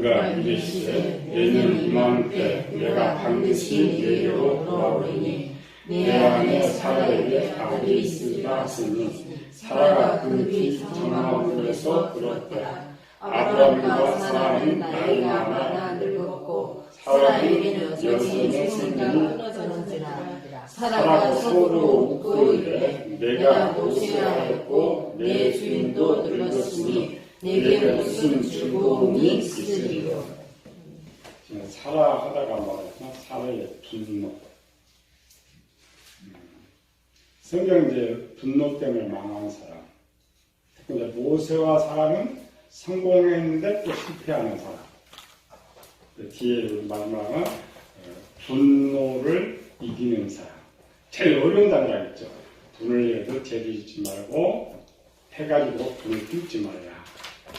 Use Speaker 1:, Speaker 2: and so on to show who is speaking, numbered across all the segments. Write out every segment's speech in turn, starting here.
Speaker 1: 그가 이르시되 내년 이맘때 내가 반드시 내게로 돌아오리니 내 안에 사라에게 아들이 있으리라 하시니 사라가 그 뒤 정마울에서 들었더라. 아브라함과 사라는 나이가 많아 늙었고 사라에게는 여전히 생각이 끊어졌는지라. 사라가 속으로 웃고 이르되 내가 노쇠하 했고 내 주인도 늙었으니 내게 무슨 즐거움이 있으리요.
Speaker 2: 사라 하다가 말했나? 사라의 분노. 성경 이제 분노 때문에 망한 사람. 근데 모세와 사라는 성공했는데 또 실패하는 사람. 뒤에 마지막은 분노를 이기는 사람. 제일 어려운 단어라겠죠. 분을 내도 재리지 말고 해가지고 분을 뚫지 말라.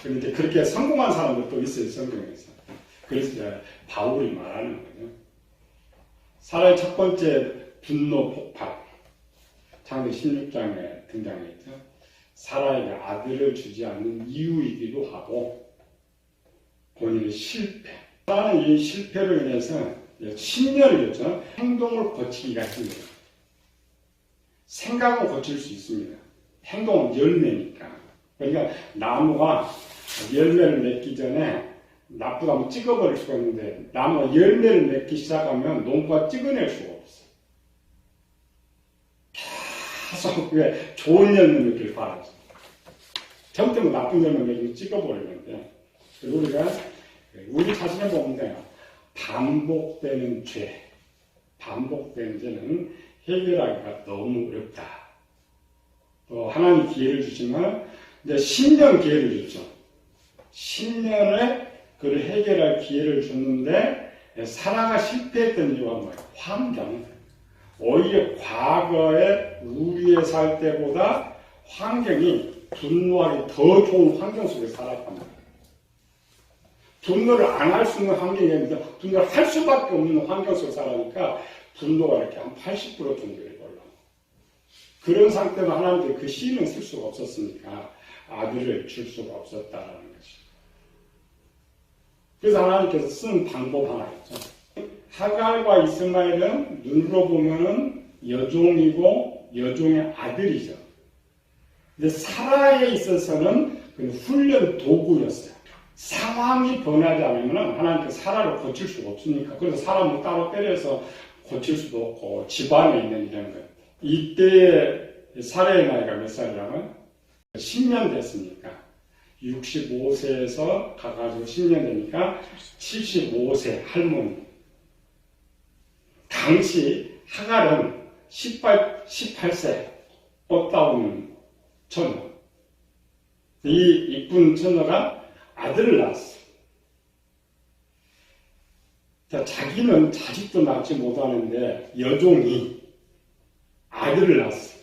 Speaker 2: 그런데 그렇게 성공한 사람도 또 있어요, 성경에서. 그래서 이제 바울이 말하는 거예요. 사라의 첫 번째 분노 폭발. 창세기 16장에 등장했죠. 사라에게 아들을 주지 않는 이유이기도 하고 본인의 실패. 사라는 이 실패로 인해서 신념이었죠. 행동을 고치기가 힘들어요. 생각은 고칠 수 있습니다. 행동은 열매니까. 그러니까 나무가 열매를 맺기 전에 나쁘다면 찍어버릴 수가 있는데 나무가 열매를 맺기 시작하면 농부가 찍어낼 수가 없어요. 계속 왜 좋은 열매 맺기를 바라죠. 전부터 나쁜 열매 맺기를 찍어버리는데 우리 자신을 보면 돼요. 반복되는 죄, 반복되는 죄는 해결하기가 너무 어렵다. 또 하나님 기회를 주시면 이제 10년 기회를 줬죠. 10년에 그를 해결할 기회를 줬는데 사라가 실패했던 이유가 뭐예요? 환경. 오히려 과거에 우리의 살 때보다 환경이 분노하기 더 좋은 환경 속에 살았단 말이에요. 분노를 안 할 수 있는 환경이 아니라 분노를 할 수밖에 없는 환경 속에 살아니까 분노가 이렇게 한 80% 정도 되걸로. 그런 상태로 하나님께 그 씨는 쓸 수가 없었으니까 아들을 줄 수가 없었다라는 것이죠. 그래서 하나님께서 쓴 방법 하나 있죠. 하갈과 이스마엘은 눈으로 보면은 여종이고 여종의 아들이죠. 근데 사라에 있어서는 그 훈련 도구였어요. 상황이 변하지 않으면 하나님께서 사라를 고칠 수가 없으니까. 그래서 사람을 따로 때려서 고칠 수도 없고 집안에 있는 이런 것. 이때 사라의 나이가 몇 살이라면 10년 됐으니까 65세에서 가가지고 10년 되니까 75세 할머니. 당시 하갈은 18세 꽃다운 처녀. 이 이쁜 처녀가 아들을 낳았어. 자, 자기는 자식도 낳지 못하는데 여종이 아들을 낳았어.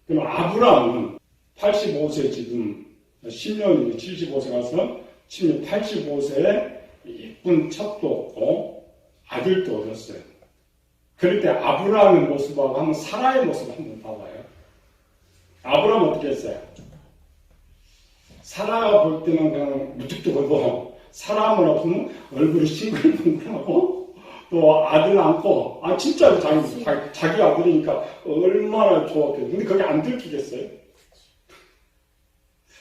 Speaker 2: 그럼 아브라함은 85세 지금 10년이 75세 가서 85세에 예쁜 첩도 없고 아들도 얻었어요. 그럴 때 아브라함의 모습하고 한번 사라의 모습을 한번 봐봐요. 아브라함은 어떻게 했어요? 사라가 볼 때는 그냥 무뚝뚝하고 사람을 없으면 얼굴이 싱글벙글하고 또 아들 안고 진짜 자기 아들이니까 얼마나 좋았겠어요. 근데 그게 안 들키겠어요?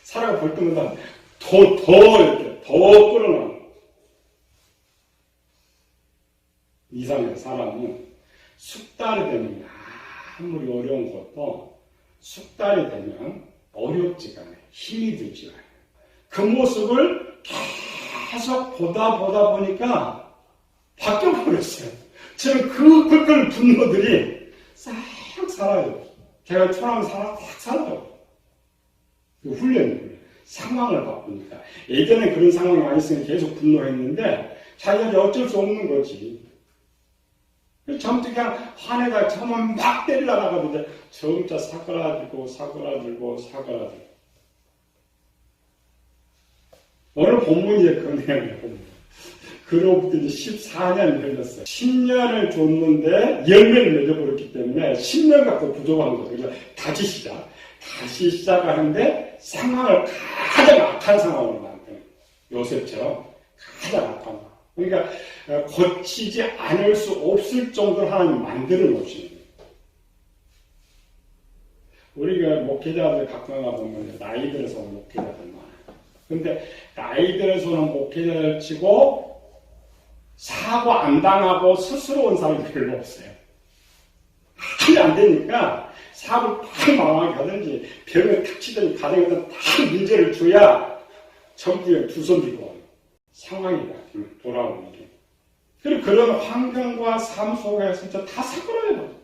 Speaker 2: 사라가 볼 때마다 이렇게 더 끌어나. 이상해요. 사람은 숙달이 되면 아무리 어려운 것도 숙달이 되면 어렵지가 않아요. 힘이 들지가 않아요. 그 모습을 계속 보다 보니까 바뀌어버렸어요. 저는 그걸 분노들이 싹 살아요. 제가 처음 싹 살아요. 그 훈련이에요. 상황을 바꾸니까. 예전에 그런 상황이 많이 있으면 계속 분노했는데 자기가 어쩔 수 없는 거지. 점점 그냥 화내다 처음은 막 때리려고 하거든요. 점차 사그라들고. 오늘 본문이 그 내용이에요. 그로부터 이제 14년이 흘렀어요. 10년을 줬는데 열매를 맺어버렸기 때문에 10년 갖고 부족한 거죠. 그래서 다시 시작하는데 상황을 가장 악한 상황으로 만드는 요셉처럼 가장 악한 거. 그러니까 고치지 않을 수 없을 정도로 하나님 만들어 놓으시는 거예요. 우리가 목회자들 가끔 가보면 나이 들어서 온 목회자들 많아요. 근데 나이 들어서 오는 목회자를 치고 사고 안 당하고 스스로 온 사람이 별로 없어요. 하면 안 되니까 사업을 딱 망하게 하든지 병을 탁 치든지 가정에서 딱 문제를 줘야 정부에 두 손 들고 오는 상황이다. 돌아오는 게. 그리고 그런 환경과 삶 속에서 진짜 다 사그라져요.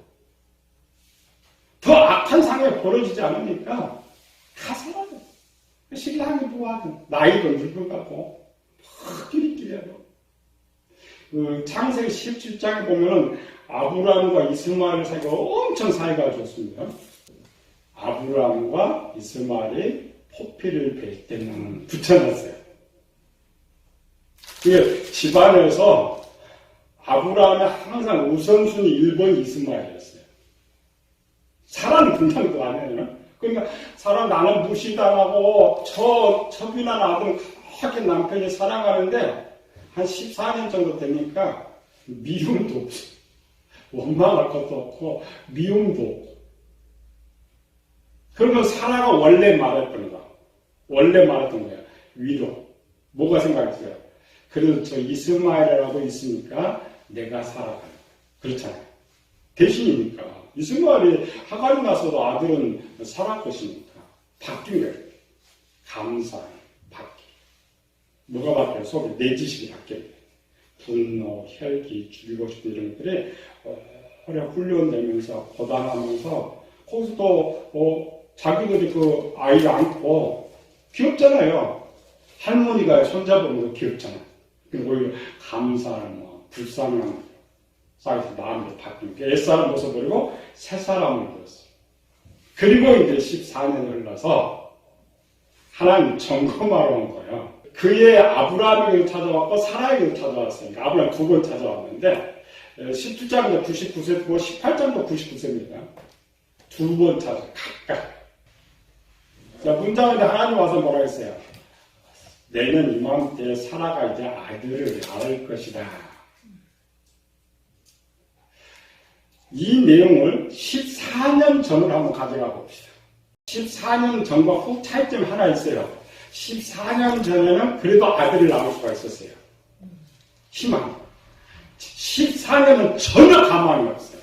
Speaker 2: 더 악한 상황이 벌어지지 않으니까 다 사라져요. 신랑이 뭐하든 나이도 늙은 것 같고 막 끼리끼리 하고 창세기 17장에 보면은 아브라함과 이스마엘 사이가 엄청 사이가 좋습니다. 아브라함과 이스마엘이 포피를 뵐 때는 붙여놨어요. 그게 집안에서 아브라함의 항상 우선순위 1번 이스마엘이었어요. 사람 분장도 안 해요. 그러니까 사람 나는 무시당하고 첩이나 아들 그렇게 남편이 사랑하는데 한 14년 정도 되니까 미움도 없어. 원망할 것도 없고 미움도 없고. 그러면 사라가 원래 말했던 거. 원래 말했던 거야. 위로. 뭐가 생각했어요? 그래도 저 이스마엘이라고 있으니까 내가 살아가는 거야. 그렇잖아요. 대신이니까. 이스마엘이 하갈이 나서도 아들은 사라 것이니까. 바뀐 거예요. 감사, 바뀌. 뭐가 바뀌어요? 속에 내 지식이 바뀌어요. 분노, 혈기, 죽이고 싶은 이런 것들이 오래 훈련되면서 고단하면서 거기서도 자기들이 그 아이를 안고 귀엽잖아요. 할머니가 손잡으면 귀엽잖아요. 그리고 오히려 감사하는 불쌍한 사이에서 마음이 바뀌고 옛사람 벗어버리고 새사람을 보였어요. 그리고 이제 14년이 흘러서 하나님 점검하러 온 거예요. 그의 아브라함에게도 찾아왔고 사라에게도 찾아왔어요. 아브라함 두 번 찾아왔는데 17장도 99세고 18장도 99세입니다. 두 번 찾아 각각. 자, 문장인데 하나님 와서 뭐라 했어요? 내년 이맘때 사라가 이제 아들을 낳을 것이다. 이 내용을 14년 전으로 한번 가져가 봅시다. 14년 전과 후 차이점이 하나 있어요. 14년 전에는 그래도 아들을 낳을 수가 있었어요. 희망. 14년은 전혀 가망이 없어요.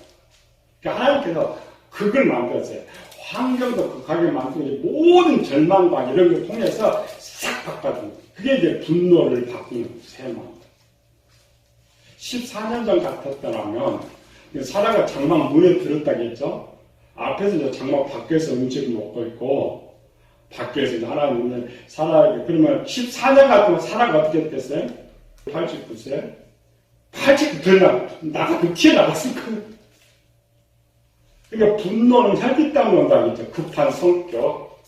Speaker 2: 그러니까 하나님께서 극을 만들었어요. 환경도 극하게 만들고 모든 절망과 이런 걸 통해서 싹 바꿔주는 거예요. 그게 이제 분노를 바꾸는 새 마음. 14년 전 같았더라면 사라가 장막 문에 들었다겠죠? 앞에서 이제 장막 밖에서 음식을 먹고 있고 밖에서 이제 하나님은 사라에게 그러면 14년 같으면 사라가 어떻게 됐어요? 89세? 89세 나가면 튀어나갔을 거예요. 그러니까 분노는 혈기 때문에 온다겠죠. 급한 성격.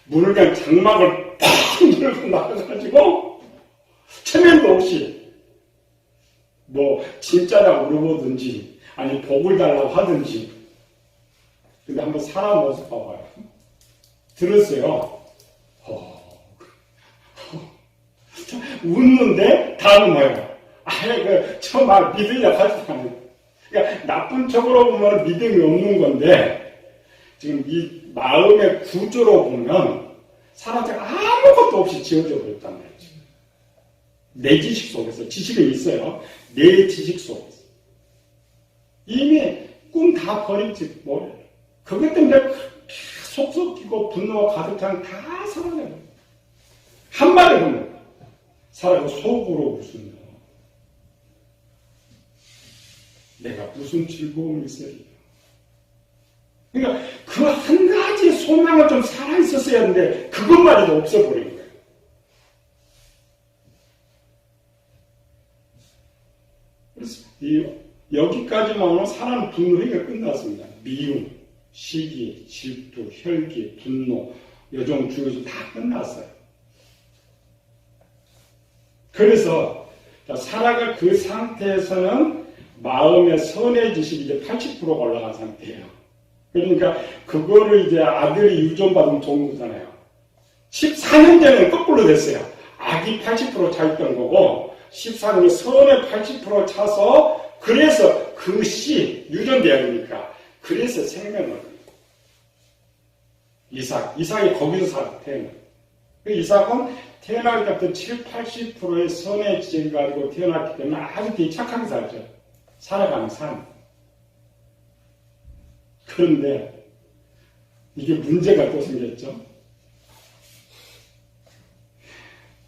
Speaker 2: 문을 그냥 장막을 팍 열고 나가가지고 체면도 없이 뭐 진짜라고 물어보든지 아니 복을 달라고 하든지. 근데 한번 사람 모습 봐봐요. 들었어요. 웃는데 다음은 뭐예요? 아예 처음 믿으려고 하지 않아요. 그러니까 나쁜 척으로 보면 믿음이 없는 건데 지금 이 마음의 구조로 보면 사람들이 아무것도 없이 지어져 버렸단 말이죠. 내 지식 속에서 지식은 있어요. 내 지식 속에서 이미 꿈 다 버린 집 뭐예요? 그것 때문에 속 썩이고 분노가 가득 찬 다 사라져요. 한마디로 보면 사람이 속으로 웃으며 내가 무슨 즐거움이 있으리요. 그러니까 그 한 가지 소망을 좀 살아있었어야 하는데 그것만 해도 없어버린 거예요. 그래서 여기까지만 오면 사람 분노가 끝났습니다. 미움, 시기, 질투, 혈기, 분노, 요정 중에서 다 끝났어요. 그래서 사라가 그 상태에서는 마음의 선의 지식이 이제 80%가 올라간 상태예요. 그러니까 그거를 이제 아들이 유전받으면 좋은 거잖아요. 14년 전에는 거꾸로 됐어요. 악이 80% 차있던 거고 14년에 선에 80% 차서 그래서 그 씨 유전돼야 되니까 그래서 생명을 이삭이 거기서 태어나. 이삭은 태어날 때부터 7, 80%의 선의 지혜를 가지고 태어났기 때문에 아주 되게 착하게 살죠. 살아가는 삶. 그런데 이게 문제가 또 생겼죠.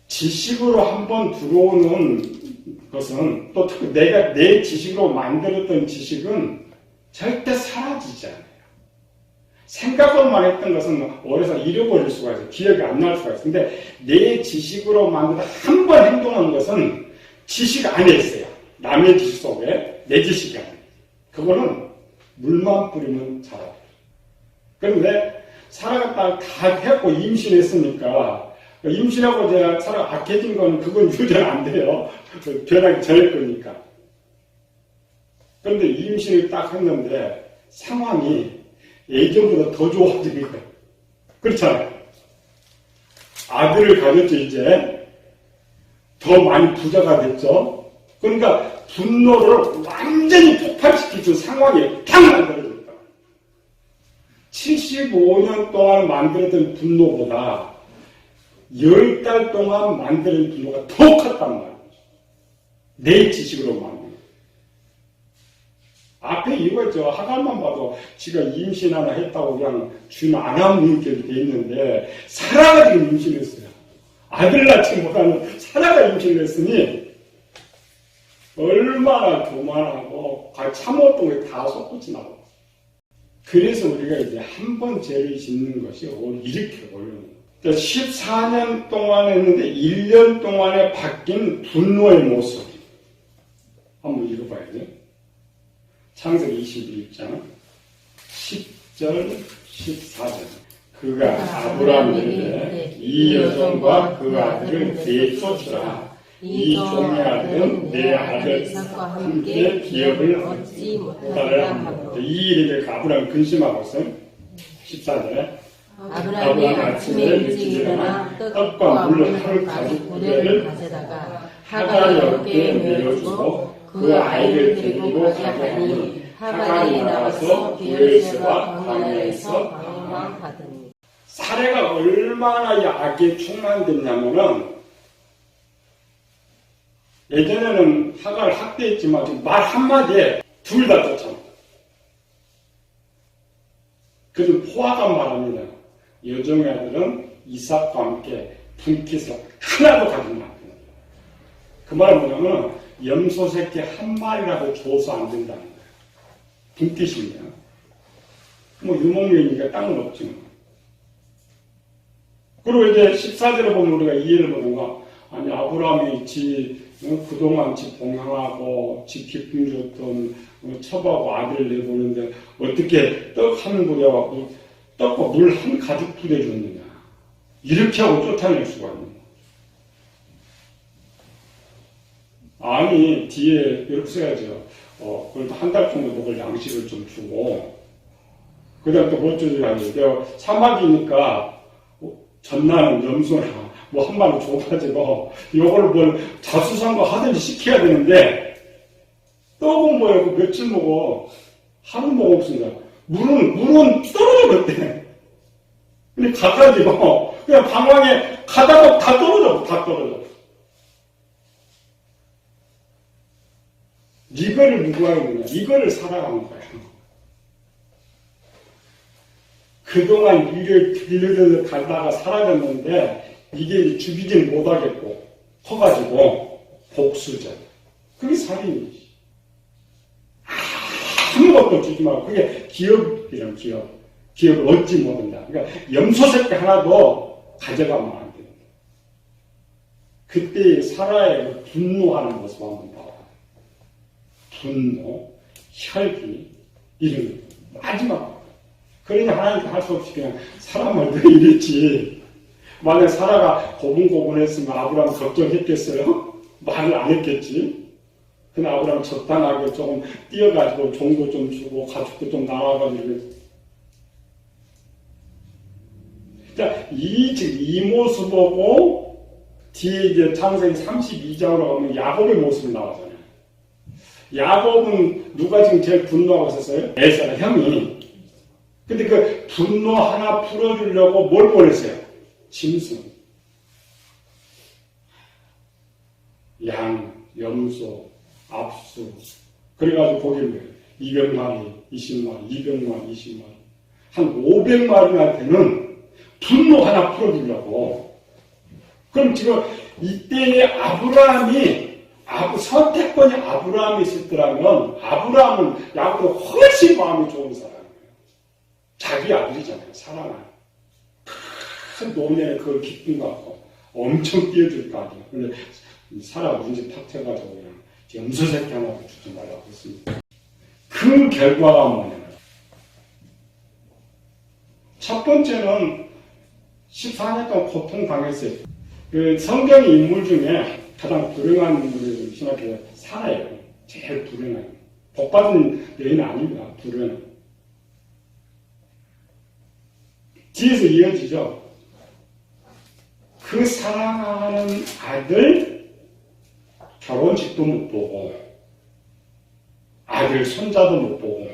Speaker 2: 지식으로 한번 들어오는 것은 또 내가 내 지식으로 만들었던 지식은 절대 사라지지 않아요. 생각으로만 했던 것은 오래서 잃어버릴 수가 있어요. 기억이 안 날 수가 있어요. 근데 내 지식으로 만들어 한 번 행동한 것은 지식 안에 있어요. 남의 지식 속에 내 지식이 아니에요. 그거는 물만 뿌리면 자라요. 그런데 사라가 다 했고 임신했으니까 임신하고 제가 사라가 악해진 건 그건 유전 안 돼요. 변하기 전에 거니까. 그런데 임신을 딱 했는데 상황이 예전보다 더 좋아지는 거예요. 그렇잖아요. 아들을 가졌죠, 이제. 더 많이 부자가 됐죠. 그러니까 분노를 완전히 폭발시키는 상황이 탁 만들어졌다. 75년 동안 만들었던 분노보다 10달 동안 만드는 분노가 더 컸단 말이죠. 내 지식으로 만든. 앞에 이유가 있죠. 하갈만 봐도 지가 임신 하나 했다고 그냥 주인 안 하는 일들이 돼 있는데, 사라가 지금 임신했어요. 아들 낳지 못하는 사라가 임신을 했으니, 얼마나 교만하고, 참았던 게 다 솟구치 나고. 그래서 우리가 이제 한 번 죄를 짓는 것이 이렇게 어려운 거예요. 14년 동안 했는데 1년 동안에 바뀐 분노의 모습. 한번 읽어봐야죠. 창세기 21장 10절 14절. 그가 아브라함에게 이 여종과 그 아들을 내쫓으라. 이 종의 아들은 내 아들 이삭과 함께 기업을 얻지 못하리라 하므로. 이 일에 아브라함 근심하고 있어요. 14절에 아브라함이 아침에 일찍 일어나 떡과 물을 한 가죽 부대를 가져다가 하갈의 어깨에 내려주고 그 아이를 데리고 가자니 하갈이 나와서 브엘세바 광야에서 방황하더니. 사례가 얼마나 이 악에 충만됐냐면은, 예전에는 하갈 학대했지만 지금 말 한마디에 둘 다 쫓아나. 그래서 포화가 말합니다. 여종의 아들은 이삭과 함께 분깃을 하나도 가지 않는다. 그 말은 뭐냐면 염소 새끼 한 마리라도 줘서 안 된다는 거예요. 분깃입니다. 뭐 유목민이니까 땅은 없지 뭐. 그리고 이제 14절에 보면 우리가 이해를 못한가. 아니 아브라함이 그동안 지 봉양하고 지 기쁨 줬던 첩하고 아들을 내보는데 어떻게 떡 한 부대하고 떡과 물 한 가죽 부대 줬느냐. 이렇게 하고 쫓아낼 수가 있는 거야. 아니 뒤에 이렇게 써야죠. 그래도 한 달 정도 먹을 양식을 좀 주고 그 다음 또 뭐 주지 내가 사막이니까 전나는 염소나 뭐 한 마리 줘가지고 이걸 뭘 자수성가 하든지 시켜야 되는데 떡은 뭐야 그 며칠 먹어 하루 먹었습니다. 물은 떨어져버렸대. 근데 가가지고 그냥 방황에 가다가 다 떨어져. 이거를 누가 하느냐? 이거를 살아가는 거예요. 그동안 일을 빌려서 가다가 사라졌는데 이게 죽이지는 못하겠고 커가지고 복수죠. 그게 살인이지. 아무것도 주지 말고 그게 기업이란 기업을 얻지 못한다. 그러니까 염소새끼 하나도 가져가면 안 된다. 그때 사라의 분노하는 모습 한번 봐봐. 분노, 혈기 이런 마지막. 그러니 하나님께 할 수 없이 그냥 사람을 왜 이랬지. 만약 사라가 고분고분했으면 아브라함 걱정했겠어요? 말을 안 했겠지. 그냥 아브라함 적당하게 조금 뛰어가지고 종도 좀 주고 가죽도 좀 나와가지고. 자, 이 모습 보고 뒤에 이제 창세기 32장으로 가면 야곱의 모습이 나오잖아요. 야곱은 누가 지금 제일 분노하고 있었어요? 에사의 형이. 근데 그 분노 하나 풀어주려고 뭘 보냈어요? 짐승. 양, 염소, 압수. 그래가지고 거기 200마리, 20마리, 200마리, 20마리. 한 500마리한테는 분노 하나 풀어주려고. 그럼 지금 이때의 아브라함이 선택권이 아브라함이 있었더라면 아브라함은 야곱보다 훨씬 마음이 좋은 사람이에요. 자기 아들이잖아요. 사랑하는. 큰 노년에 그걸 기쁨 갖고 엄청 뛰어들 거 아니에요. 근데 사라 문제 탁쳐가지고 그냥 염소 새끼 하나도 주지 말라고 했습니다. 그 결과가 뭐냐면 첫 번째는 14년 동안 고통 당했어요. 그 성경의 인물 중에 가장 불행한 인물을 생각해요. 사라예요. 제일 불행한. 복받은 여인은 아닙니다. 불행한. 뒤에서 이어지죠. 그 사랑하는 아들 결혼식도 못 보고 아들 손자도 못 보고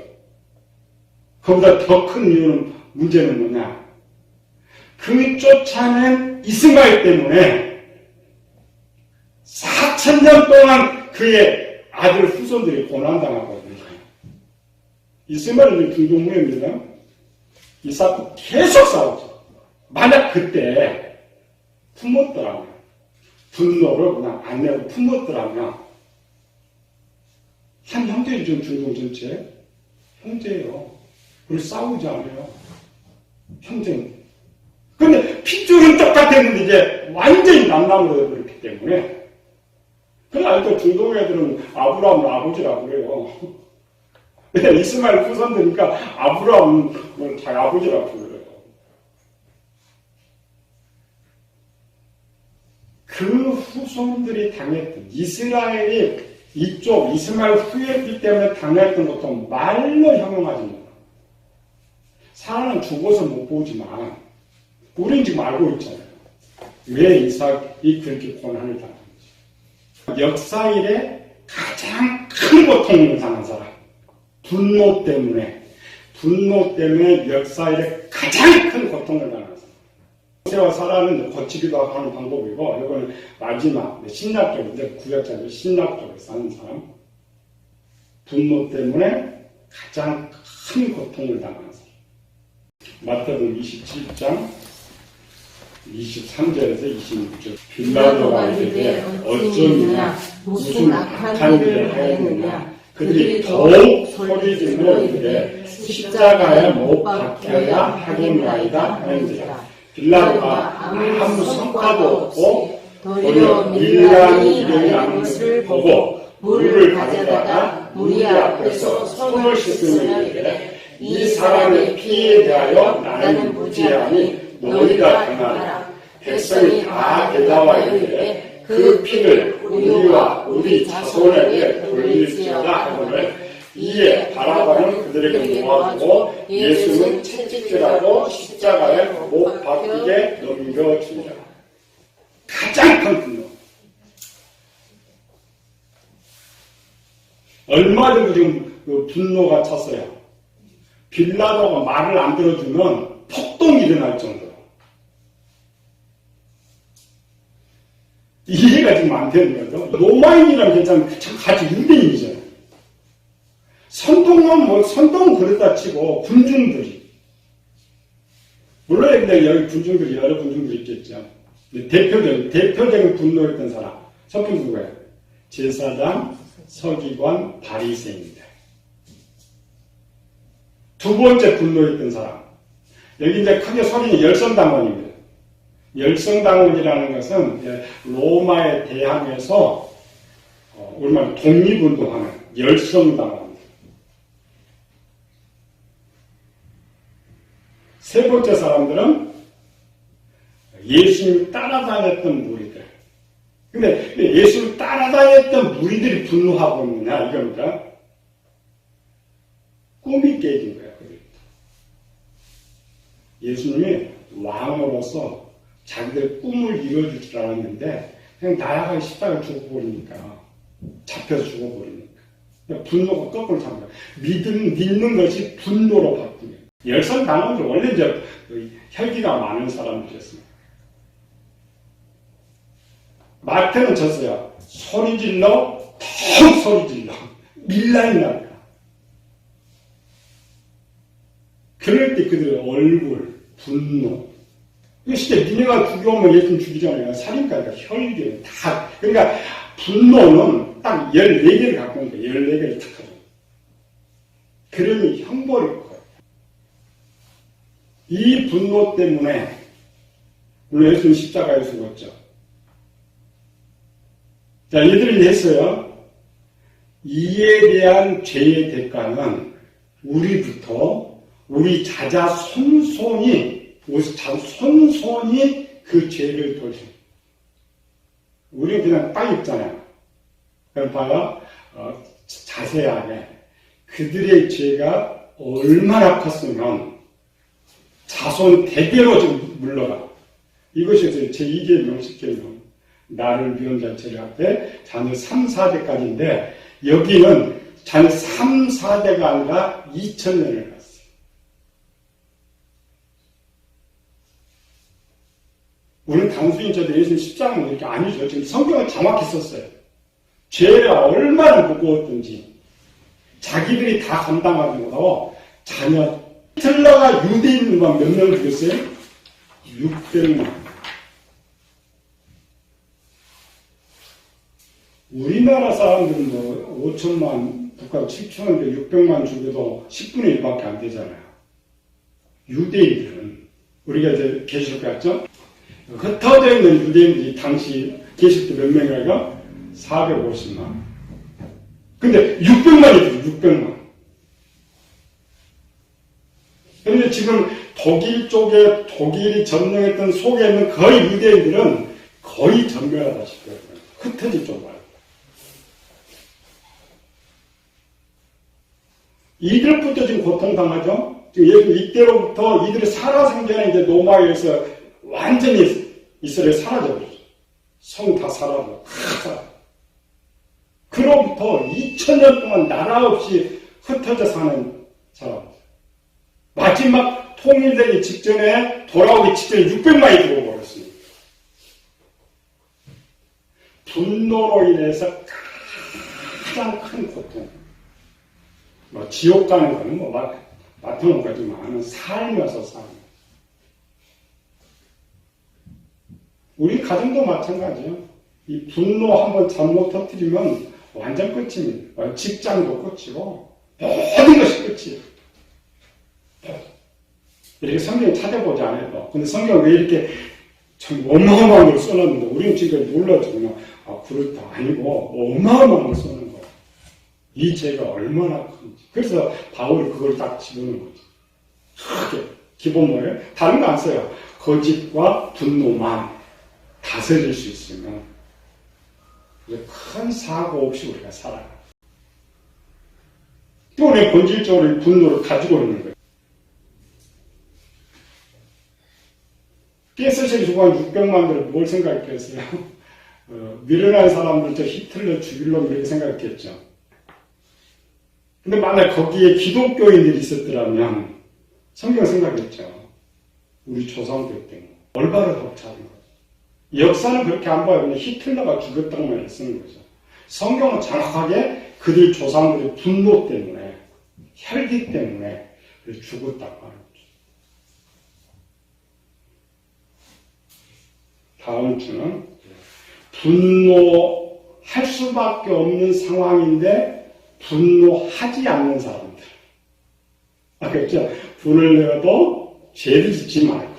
Speaker 2: 그보다 더 큰 이유는 문제는 뭐냐? 그 쫓아낸 이스마엘 때문에 4,000년 동안 그의 아들 후손들이 고난당하고 있는 거예요. 이스마엘은 중동무입니다. 이삭과 계속 싸우죠. 만약 그때 품었더라면, 분노를 그냥 안 내고 품었더라면, 한 형제이죠, 중동 전체. 형제예요. 그리고 싸우지 않아요. 형제는. 근데 핏줄은 똑같았는데 이제 완전히 남남으로 그렇기 때문에. 그래, 알죠. 중동 애들은 아브라함을 아버지라고 그래요. 근데 이스마엘 후손들이니까 아브라함은 자기 아버지라고 그래요. 그 후손들이 당했던, 이스라엘이 이쪽 이스마엘 후예였기 때문에 당했던 것도 말로 형용하지 못해요. 사람은 죽어서 못 보지만, 우린 지금 알고 있잖아요. 왜 이삭이 그렇게 고난을 당했는지. 역사 이래 가장 큰 고통을 당한 사람. 분노 때문에 역사 이래 가장 큰 고통을 당한 사람. 모세와 사라는 고치기도 하는 방법이고, 이거는 마지막, 신약적인데, 구약자들 신약적으로 사는 사람. 분노 때문에 가장 큰 고통을 당하는 사람. 마태복음 27장 23절에서 26절. 빌라도가 이르되 어쩌느냐 무슨 악한 일을 하였느냐 그들이 더욱 소리 질러 이르되 십자가에 못 박혀야 하겠나이다 하는지라. 빌라도가 아무 성과도 없고 도리어 밀란이 일어나는 것을 보고 물을 가져다가 무리 앞에서 손을 씻으며 이르되 이 사람의 피에 대하여 나는 무죄하니 너희가 당하라. 백성이 다 대답하여 이르되 그 피를 우리와 우리 자손에게 돌릴지어다 하거늘. 이에 바라바는 그들에게 모아두고 예수는 채찍질하고 십자가에 못 박히게 넘겨주니라. 가장 큰 분노. 얼마 전에 지금 그 분노가 찼어요. 빌라도가 말을 안 들어주면 폭동이 일어날 정도로. 이해가 지금 안 되는 거죠. 로마인이랑 괜찮은 참 같이 유대인이잖아요. 선동은 그랬다 치고 군중들이. 물론 근데 여기 군중들이 여러 군중들이 있겠죠. 대표적인 분노했던 사람. 첫 번째 누구예요? 제사장, 서기관, 바리새인들. 두 번째 분노했던 사람. 여기 이제 크게 소리는 열성당원입니다. 열성당원이라는 것은 로마에 대항해서 우리말 독립운동하는 열성당원. 세 번째 사람들은 예수님 따라다녔던 무리들. 근데 예수님 따라다녔던 무리들이 분노하고 있느냐 이겁니다. 꿈이 깨진 거예요. 예수님이 왕으로서 자기들 꿈을 이뤄줄 줄 알았는데 그냥 나야가 십자가 죽어버리니까 잡혀서 죽어버리니까 분노가 거꾸로 잡니다. 믿는 것이 분노로 바뀌네요. 열성당원들 원래 이제 혈기가 많은 사람들이었습니다. 마태는 졌어요. 소리 질러, 더 소리 질러. 밀라인 납니다. 그럴 때 그들의 얼굴, 분노. 이거 진짜 니네가 죽여오면 예수님 죽이잖아요. 살인까지가 혈기는 다. 그러니까 분노는 딱 14개를 갖고 있는 거예요. 14개를 탁 하죠. 그러니 형벌일 거예요. 이 분노 때문에 물론 예수님 십자가에 죽었죠. 자, 이들이 했어요. 이에 대한 죄의 대가는 우리 자손손이 그 죄를 돌립니다. 우리는 그냥 딱 있잖아요. 그럼 봐요. 자세하게 그들의 죄가 얼마나 컸으면 자손 대대로 좀 물러가. 이것이 제2계명 10계명. 나를 위한 자체를 할때 자녀 3, 4대까지인데 여기는 자녀 3, 4대가 아니라 2000년을 갔어요. 우리는 단순히 예수님 십자가는 이렇게 아니죠. 지금 성경을 정확히 썼어요. 죄가 얼마나 무거웠든지 자기들이 다 감당하는 거고 자녀 히틀러가 유대인만 몇 명을 죽였어요? 600만. 우리나라 사람들은 5천만, 북한 7천인데 600만 죽여도 10분의 1밖에 안 되잖아요. 유대인들은, 우리가 이제 계시록 갔죠? 흩어져 있는 유대인들이 당시 계실 때 몇 명이라고? 450만. 근데 600만이죠, 600만. 그런데 지금 독일 쪽에, 독일이 점령했던 속에 있는 거의 유대인들은 거의 전멸하다시피 해요. 흩어질 좀 말고. 이들부터 지금 고통당하죠? 지금 이때로부터 이들의 살아생전에 이제 로마에 의해서 완전히 이스라엘이 사라져버렸죠. 성 다 사라져. 다 사라져. 그로부터 2000년 동안 나라 없이 흩어져 사는 사람들. 마지막 통일되기 직전에, 돌아오기 직전에 600만이 죽어버렸습니다. 분노로 인해서 가장 큰 고통. 지옥 가는 거는 맡아놓은 거지만 살면서 사는. 우리 가정도 마찬가지예요. 이 분노 한번 잘못 터뜨리면 완전 끝입니다. 직장도 끝이고 모든 것이 끝이에요. 이렇게 성경 찾아보지 않아도. 근데 성경 왜 이렇게 참 어마어마한 걸 써놨는데 우리는 지금 놀라죠. 그냥 그렇다 아니고 어마어마한 걸 써놓은 거예요. 이 죄가 얼마나 큰지. 그래서 바울이 그걸 딱 집어넣은 거죠. 크게. 기본 뭐예요? 다른 거 안 써요. 거짓과 분노만 다스릴 수 있으면 큰 사고 없이 우리가 살아요. 또 내 본질적으로 분노를 가지고 있는 거예요. 깨스실 주관 600만들은 뭘 생각했겠어요? 미련한 사람들 저 히틀러 죽이려고 이렇게 생각했겠죠. 근데 만약 거기에 기독교인들이 있었더라면 성경 생각했죠. 우리 조상들 때문에 얼마나 벅차는 거죠. 역사는 그렇게 안 봐요. 그냥 히틀러가 죽였다고만 쓰는 거죠. 성경은 정확하게 그들 조상들의 분노 때문에, 혈기 때문에 죽었다고 하는 거죠. 다음 주는 분노할 수밖에 없는 상황인데 분노하지 않는 사람들. 그렇죠? 분을 내어도 죄를 짓지 말고.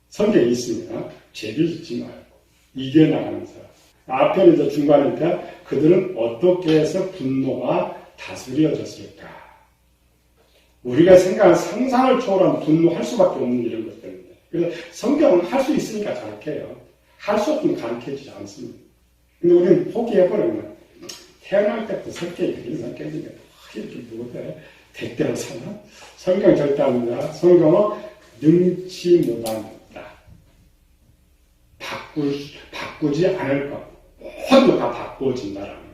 Speaker 2: 성경에 있습니다. 죄를 짓지 말고. 이겨나가는 사람. 앞에는 저 중간에 그들은 어떻게 해서 분노가 다스려졌을까? 우리가 생각하는 상상을 초월한 분노할 수밖에 없는 이런 것들인데. 그래서 성경은 할 수 있으니까 가르쳐요. 할 수 없으면 가르쳐주지 않습니다. 근데 우리는 포기해버리면 태어날 때부터 성격이 그런 성격이니까 이렇게 못해. 대대로 사나? 성경 절대 아닙니다. 성경은 능치 못한 없다. 바꾸지 않을 것. 모두 다 바꿔진다라는